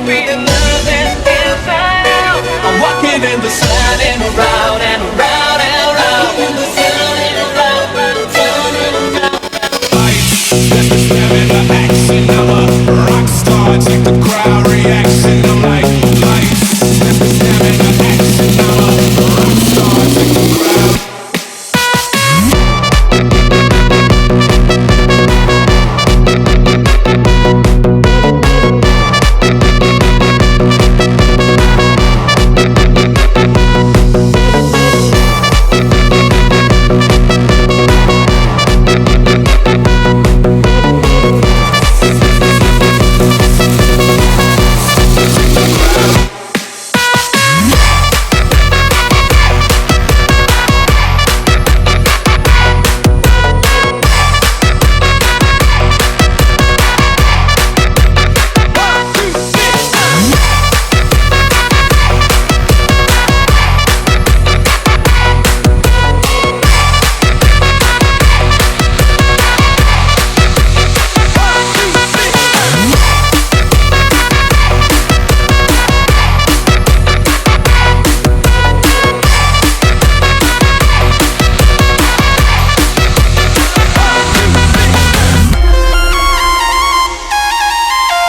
feeling nothing inside out. I'm walking in the sun and around and around and around in the sun and around and around and around. Lights, that's the stamina action. I'm a rock star, check the crowd reaction. I'm like lights, that's the stamina action. I'm a rock star, check the crowd.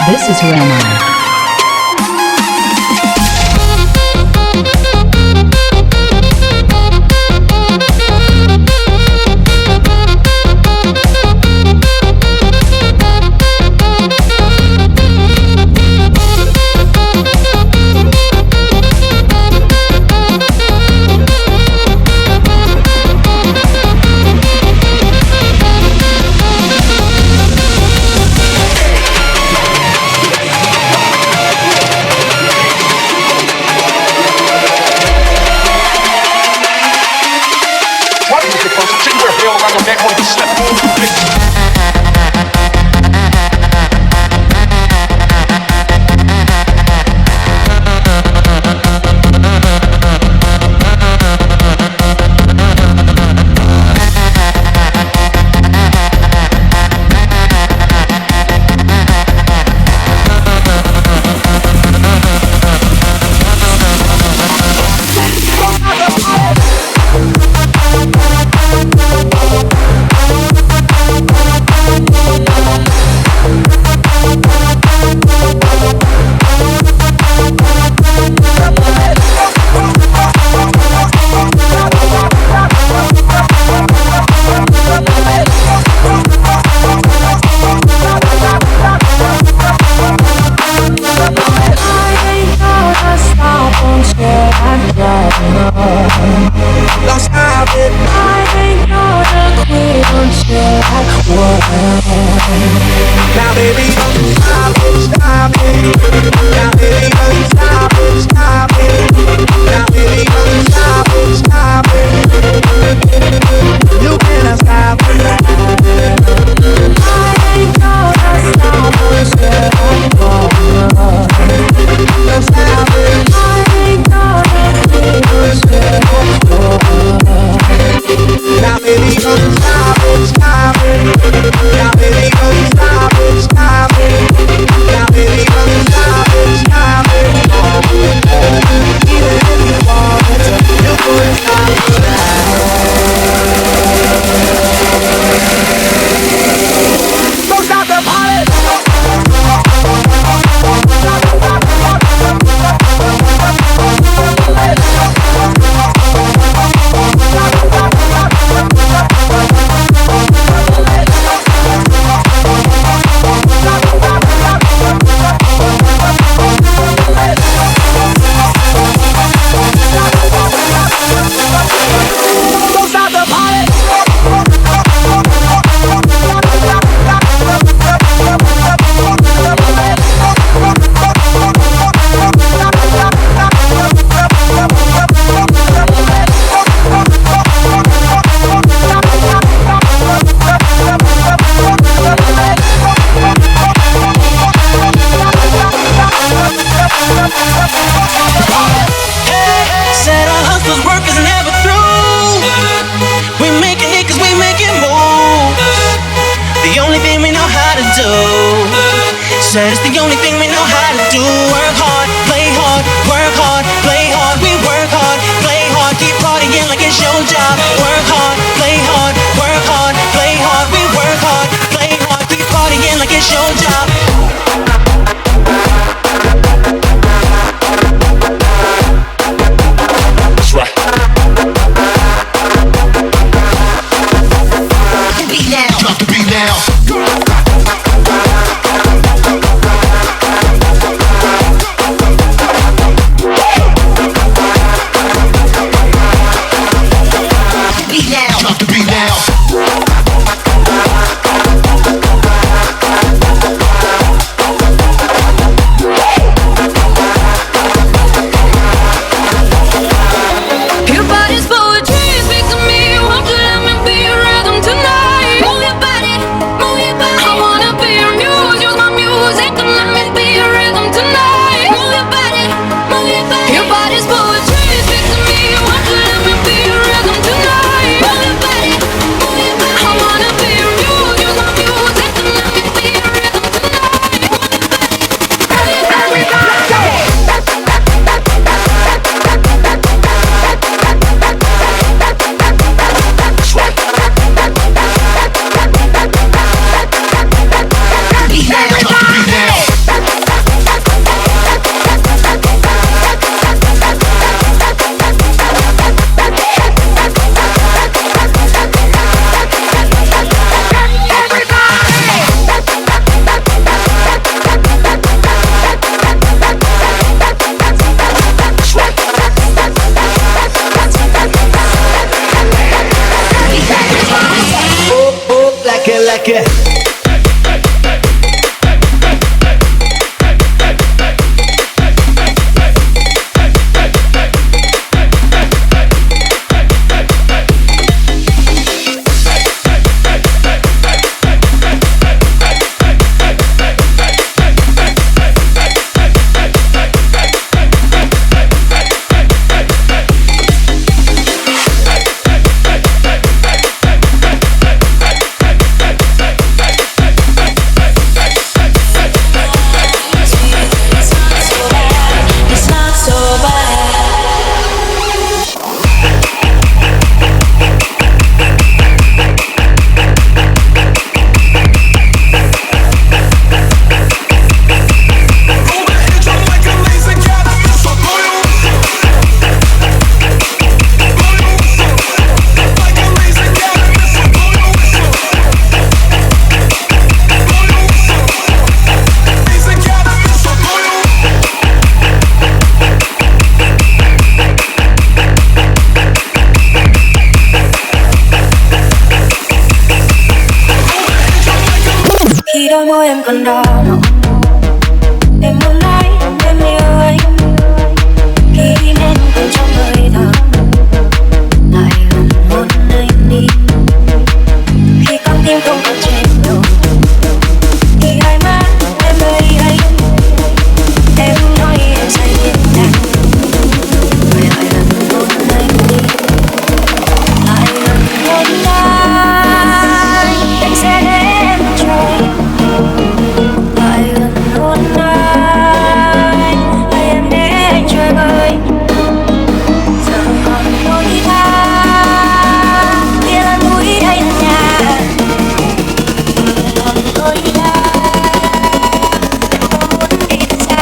This is Rema. Said it's the only thing we know how to do. còn đỏ mộng. Em muốn nói em yêu anh khi nên còn trong hơi thở, lại gần hôn anh đi khi con tim không còn trên đầu. Khi hai má em ơi anh, em nói em say yên lặng, rồi lại gần hôn anh đi, lại gần hôn anh sẽ để em trôi. Lại gần hôn anh, hay em để anh trôi bời. Giờ còn đôi ta, kia là núi đây là nhà. Giờ còn đôi ta, em có muốn đi thật xa.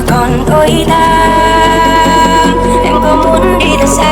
Còn đôi ta, em có muốn đi thật xa.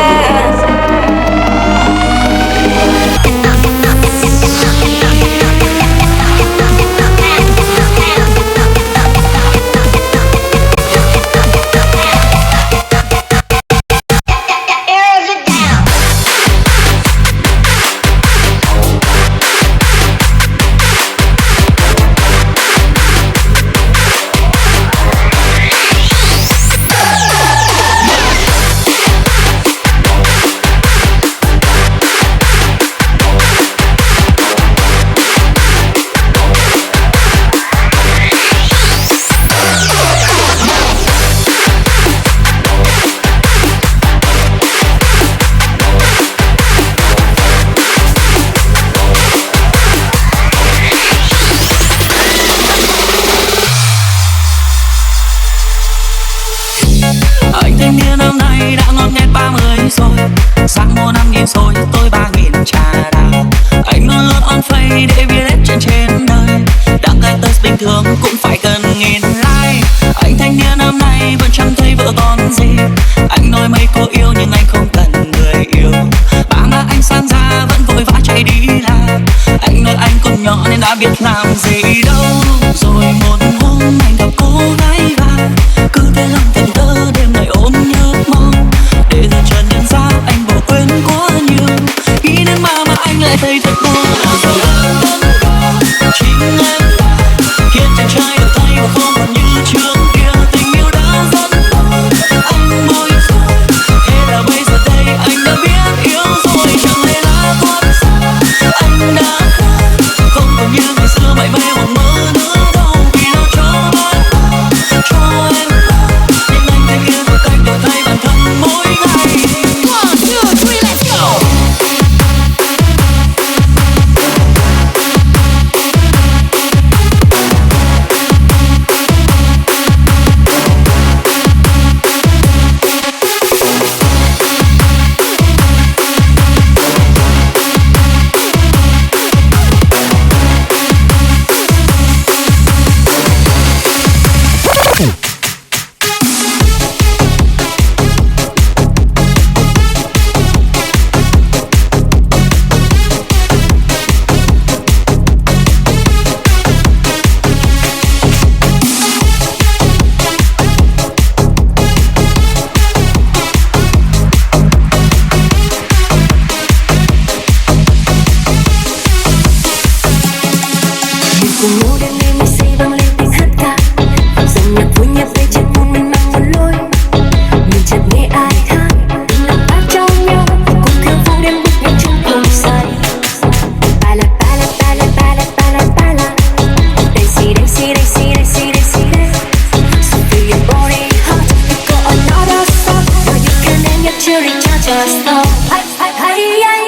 Anh thanh niên năm nay đã ngót nghét 30 rồi, sang mua 5.000 rồi tôi 3.000 trà đá. Anh luôn luôn on face để viết hết chuyện trên đời, đăng cái test bình thường cũng phải cần 1.000 like. Anh thanh niên năm nay vẫn chẳng thấy vợ con gì, anh nói mấy cô yêu nhưng anh không cần người yêu. Ba má anh sang ra vẫn vội vã chạy đi làm, anh nói anh còn nhỏ nên đã biết làm gì đâu. Rồi một hôm anh gặp cô gái và cứ thế lòng thẫn thờ đêm ngày ôm nhớ mong, để rồi chợt nhận ra anh bỏ quên quá nhiều. Nghĩ đến mà anh lại thấy thật buồn. Rồi em vẫn có chính em khiến chàng trai đổi thay và không còn như trước kia. Tình yêu đã dẫn anh bối rối, thế là bây giờ đây anh đã biết yêu rồi. Chẳng lẽ là quá xa anh đã không còn như ngày xưa mãi mê một mơ nữa đâu. Vì nó cho bạn cho em, nhưng anh thấy yêu một cách đổi thay bản thân mỗi ngày. 1, 2, 3, let's go. Cùng ngủ đêm nay mây say vang lên tiếng hát ca, dòng nhạc vui nhạc về trên buồn mình mang một lối. Mình chợt nghe ai hát tình lòng ta trong nhau, cùng theo phố đêm bước nhanh trong cùng say. Bala bala bala bala bala bala, dancey dancey dancey dancey dancey dancey. So feel your body hot, you go another stop. Now you can end your journey, just stop. Hay hay hay hay.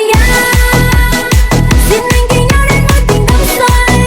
Xin anh kể nhau đến mối tình đắm say.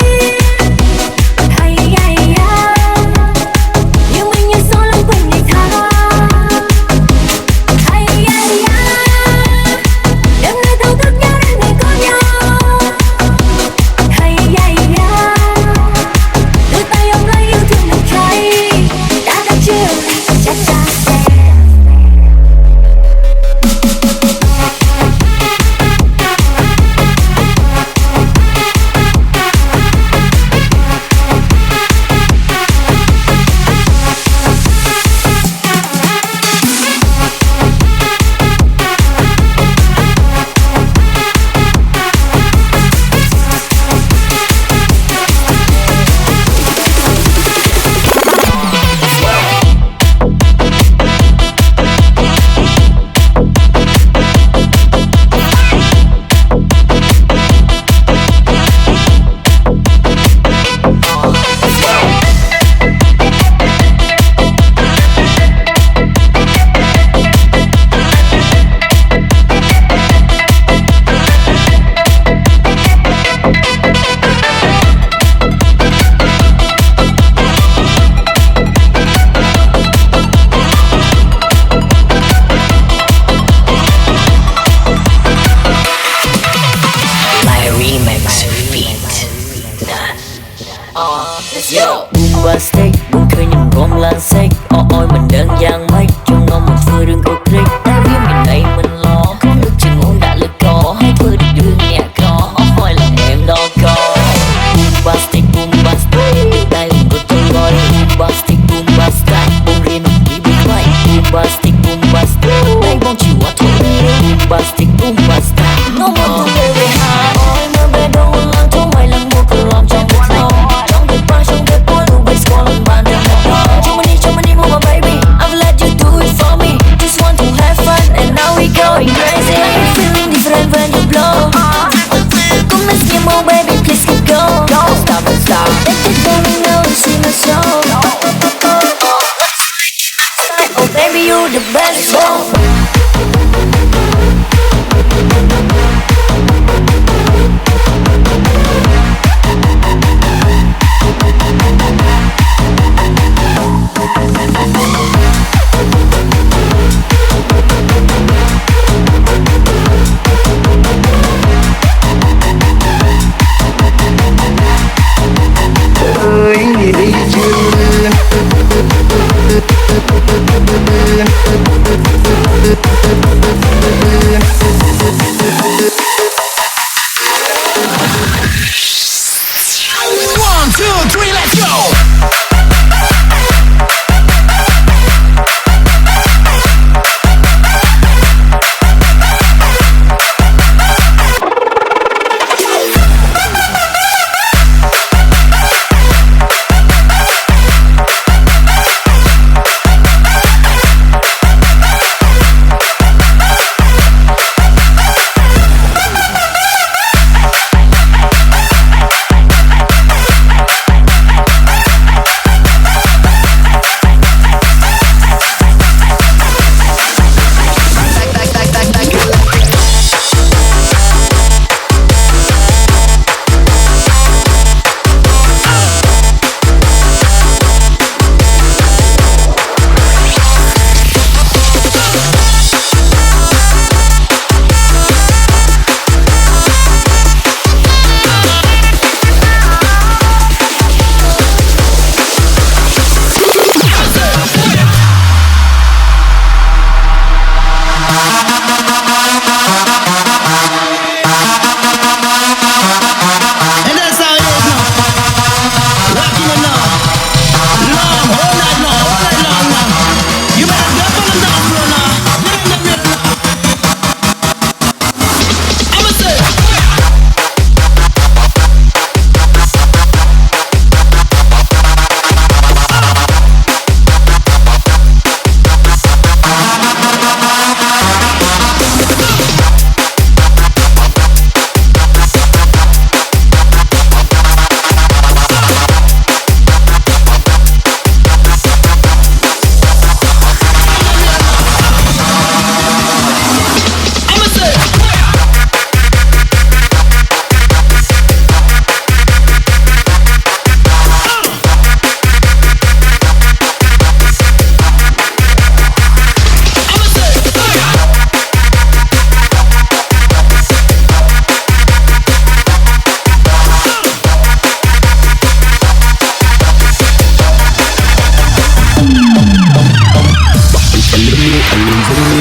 càng xích. Ôi mình đơn giản mấy chung ngon một vừa đừng có click. Tại vì mình đây mình lo không được chừng muốn đã lực có hay vừa được đường nhẹ có hỏi là em đó có bombastic bombastic đây mình có tôi gọi bombastic bombastic bông rin đi bên ngoài bombastic bombastic đây bông chịu ở thôi bombastic bombastic nó muốn tôi về về hà ôi mơ bé đâu lần thôi mày lần mua cửa lòng trong một lòng trong đêm ba trong đêm qua đủ base qua lần bàn đêm cho money move my baby I'll let you do it for me just want to have fun and now we going crazy I'm feeling different when you blow come let's get more baby please keep going don't stop don't stop take it down and now and sing a song oh baby you're the best One, two, three, let's go!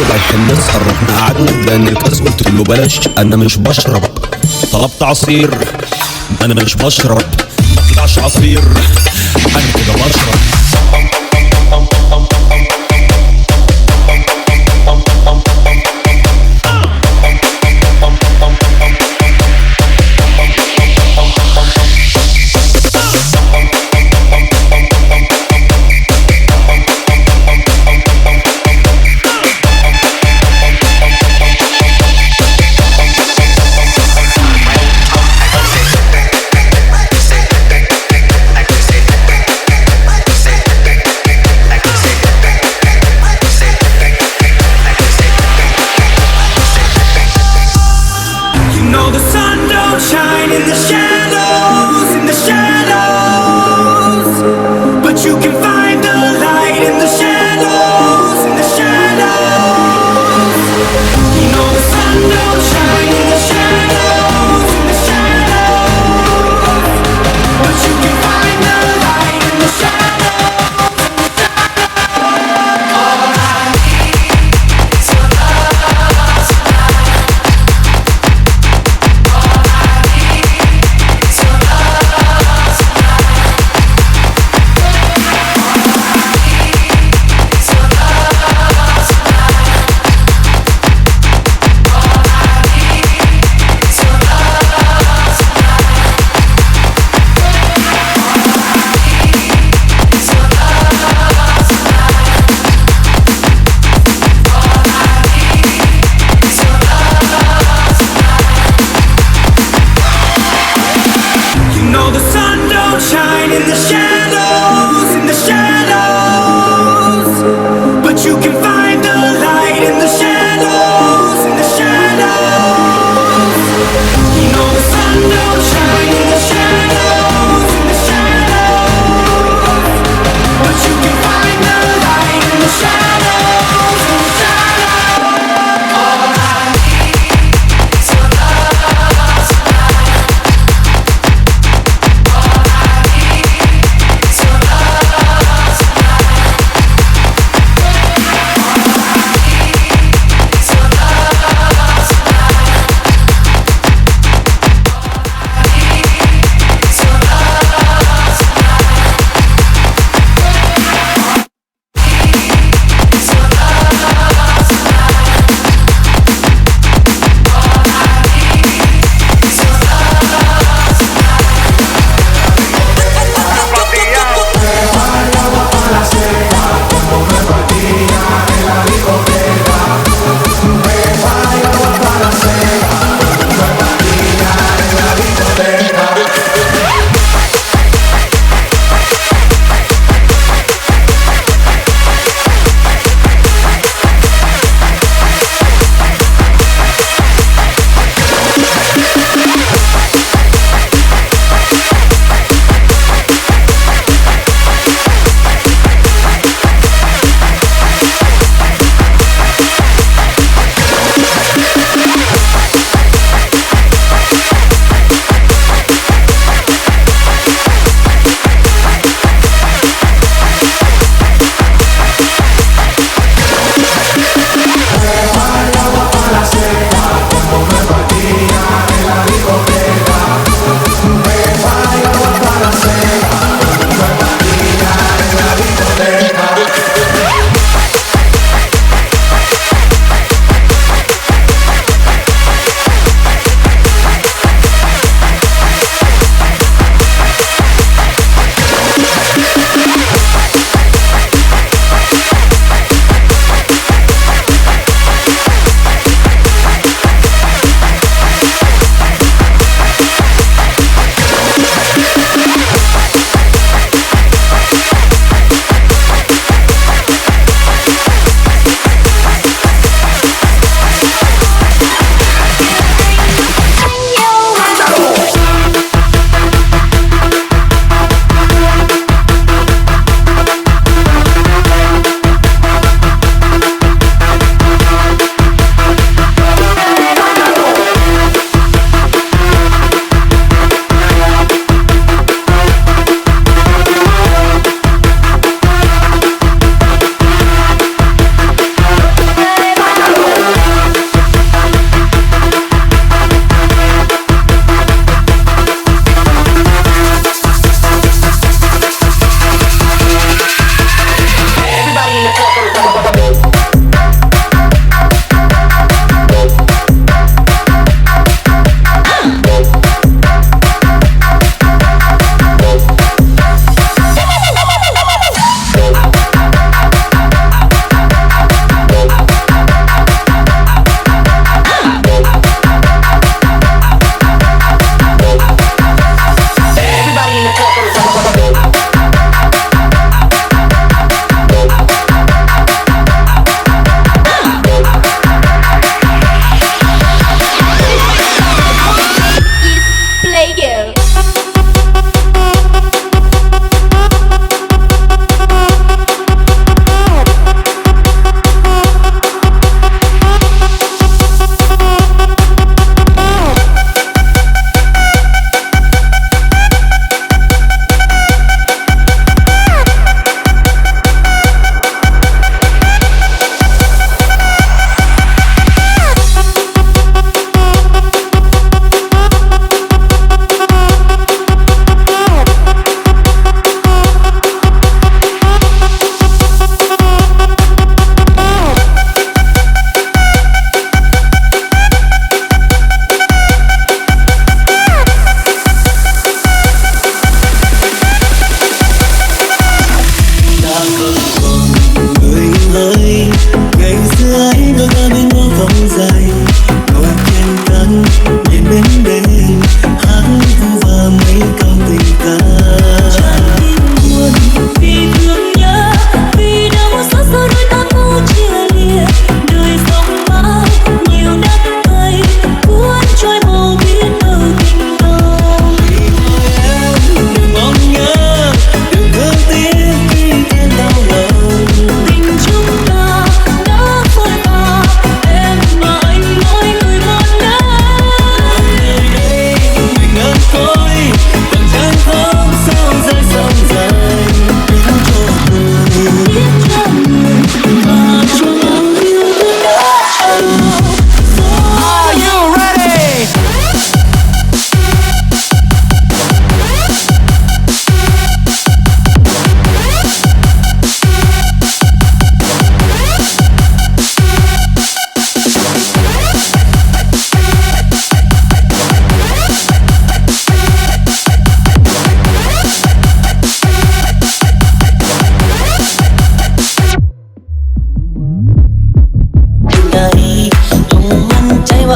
رايحين نسهر رحنا قعدنا اداني الكاس قلت له بلاش انا مش بشرب طلبت عصير انا مش بشرب ما طلعش عصير انا كده بشرب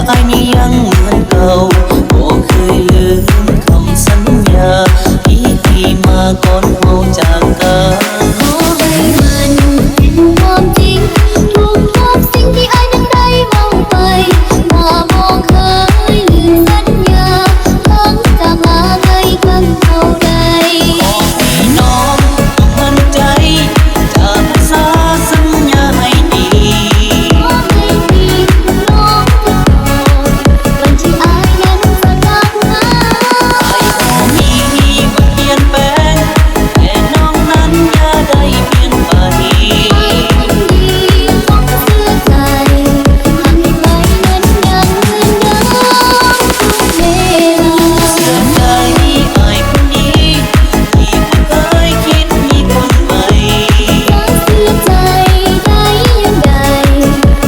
ว่าอายนี่ยังเหมือนเก่าบ่เคยลืมคำสัญญาที่มาก่อนเราจากกัน ขอให้มันเป็นความจริงทุกสิ่งที่อายนั้นได้มองไปว่าบ่เคยลืมสัญญาทั้งจากลาไกลกันเท่าใด ขอให้น้องมั่นใจจะรักษาสัญญาให้ดี ขอให้มีน้องทุกคนวันที่อายนั้นจะกลับมา ไอ้บ่มีวันเปลี่ยนแปลงแต่น้องนั้นอย่าได้เปลี่ยนไป ดีต้องเชื่อใจทำให้ใครนั้นยังเหมือนเดิมทุกเวลา เสียใจไอ้คนนี้ที่เคยคิดมีคนใหม่ เสียใจได้ยังไง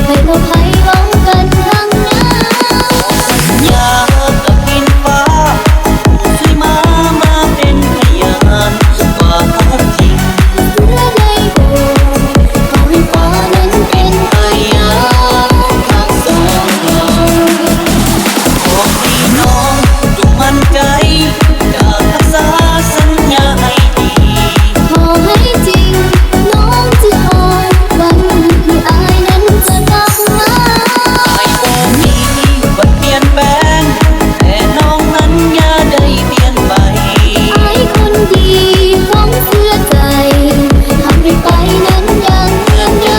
ให้เราให้ลงกันครั้งหน้า อย่ากับกินฟ้าช่วยมาเป็นพยานว่ารักจริง เพื่อได้ดูขอให้ฟ้านั้นเป็นพยาน ทั้งสองเราขอให้น้องจงมั่นใจจะรักษาสัญญาให้ดี ขอให้จริงน้องจะคอยวันที่อายนั้นจะกลับมา ไอ้บ่มีวันเปลี่ยนแปลงแต่น้องนั้นอย่าได้เปลี่ยนไป อายคนดีต้องเชื่อใจทำให้ไปนั้นยังเหมือนเดิ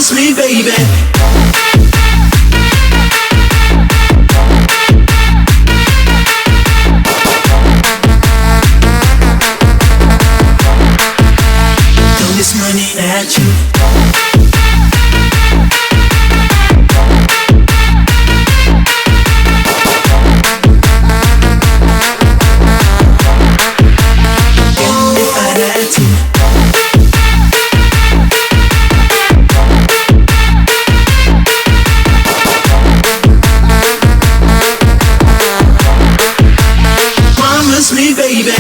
Promise me, baby. Throw this money at you. And if I had to, promise me, baby.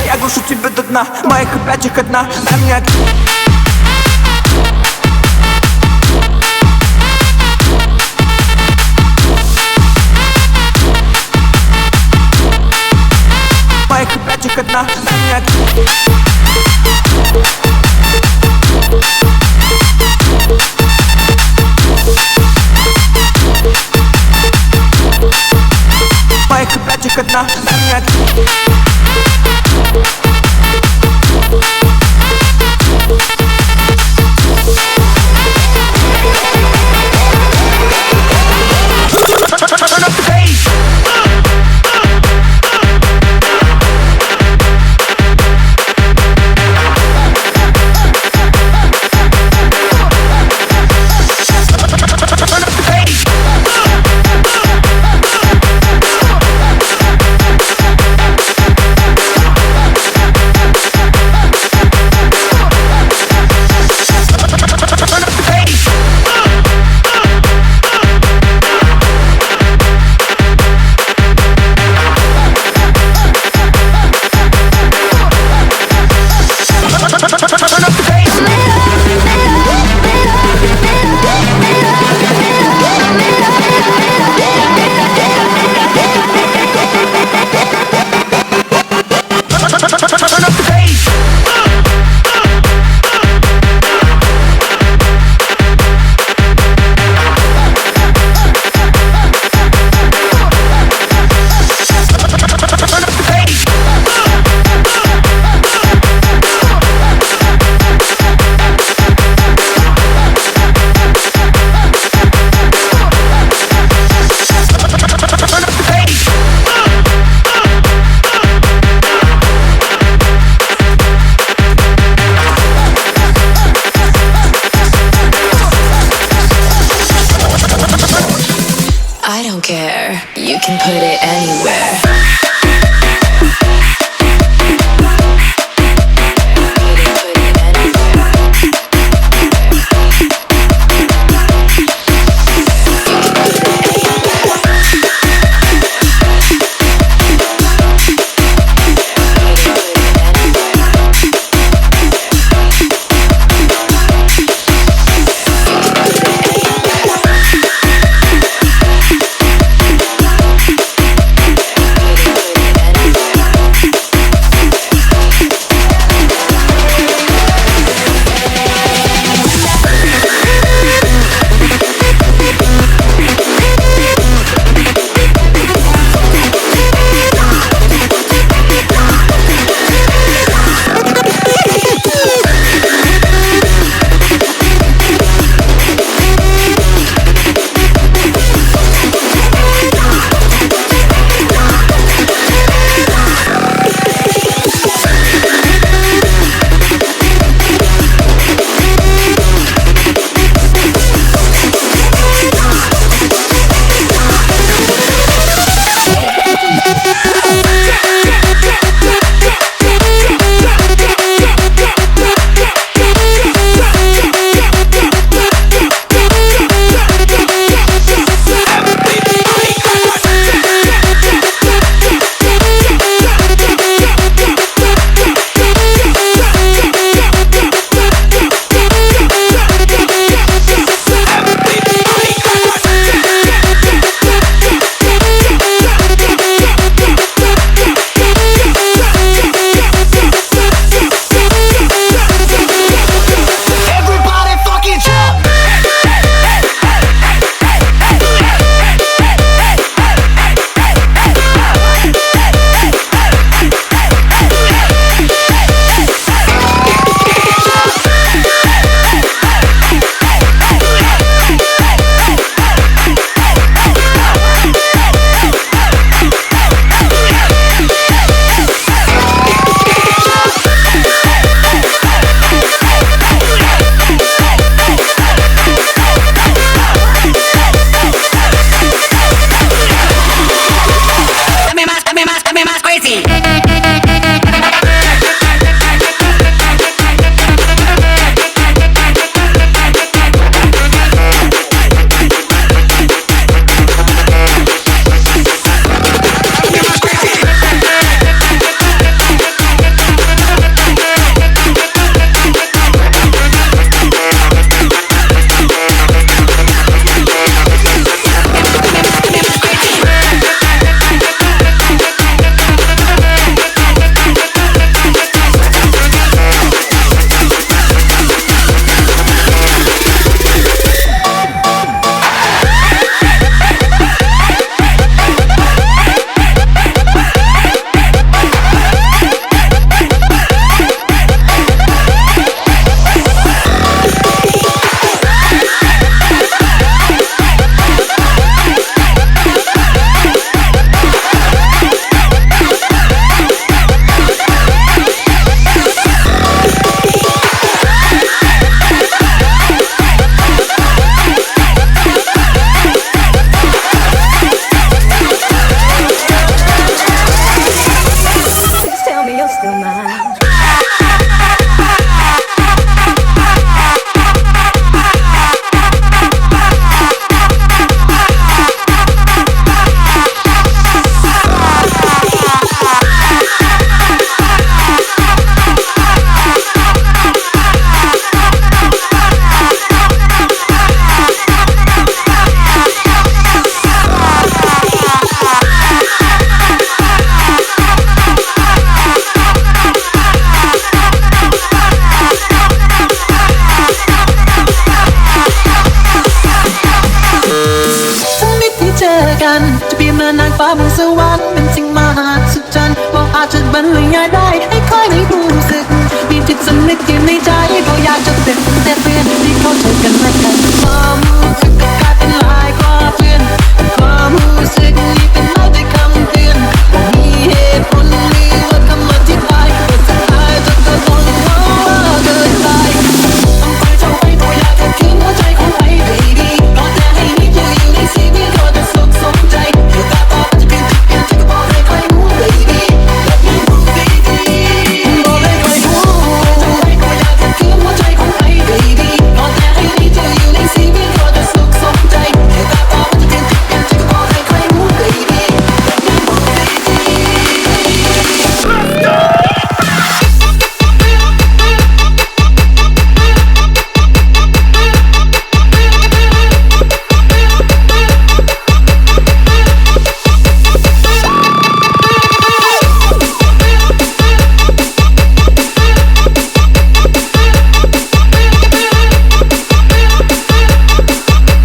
Я глушу тебя до дна, моих опять их одна. Дай мне моих опять их одна. Дай мне моих опять их одна. Дай мне turn up the bass. cơ mà.จะเปลี่ยนมานางฟ้าบนสวรรค์เป็นสิ่งมหัศจรรย์บอกอาจจะบรรยายได้ให้ค่อยได้รู้สึกมีจิตสำนึกอยู่ในใจก็อยากจะเป็นแต่เพื่อนที่เข้าใจกันและกันความรู้สึกก็กลายเป็นลายกว่าเพื่อนความรู้สึกนี้เป็นเล่าด้วยคำเตือนบ่มีเหตุผลหรือว่าคำอธิบายว่าสุดท้ายจะต้องว่าเกินไปต้องไปเจ้าไปตัวอยากจะทิ้งหัวใจของไป baby รอแต่ให้มีตัวอยู่ในชีวิตก็จะสุขสมใจเดี๋ยวตาต่อจะเปลี่ยนจิตเปลี่ยนใจก็บอกให้ใครรู้ baby let me know baby บอกให้ใครรู้เจ้าไปตัวอยากจะทิ้งหัวใจของไป baby รอแต่ให้มีตัวอยู่ในชีวิตก็จะสุขสมใจเดี๋ยวตาต่อจะเปลี่ยนจิตเปลี่ยนใจก็บอกให้ใครรู้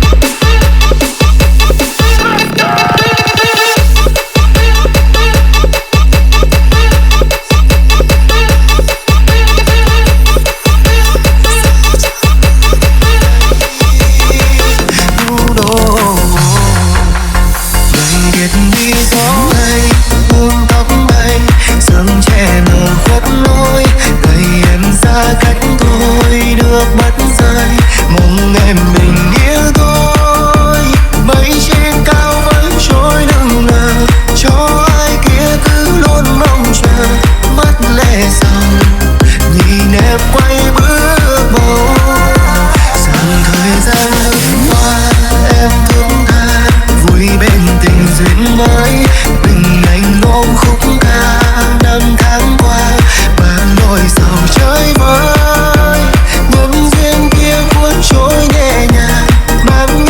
baby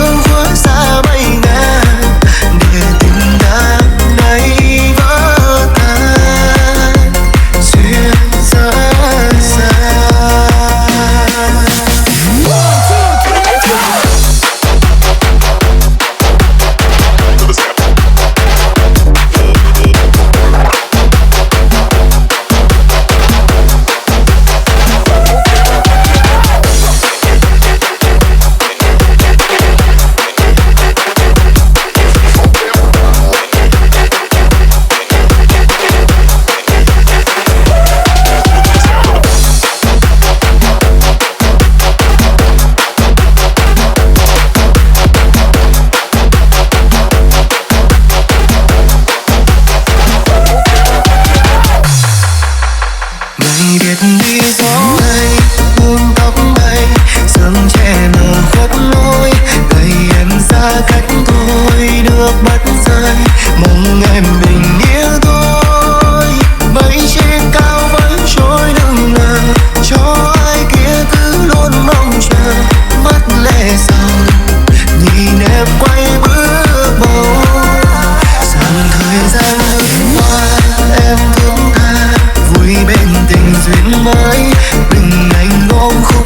let me know mới từng ngày ngôn khúc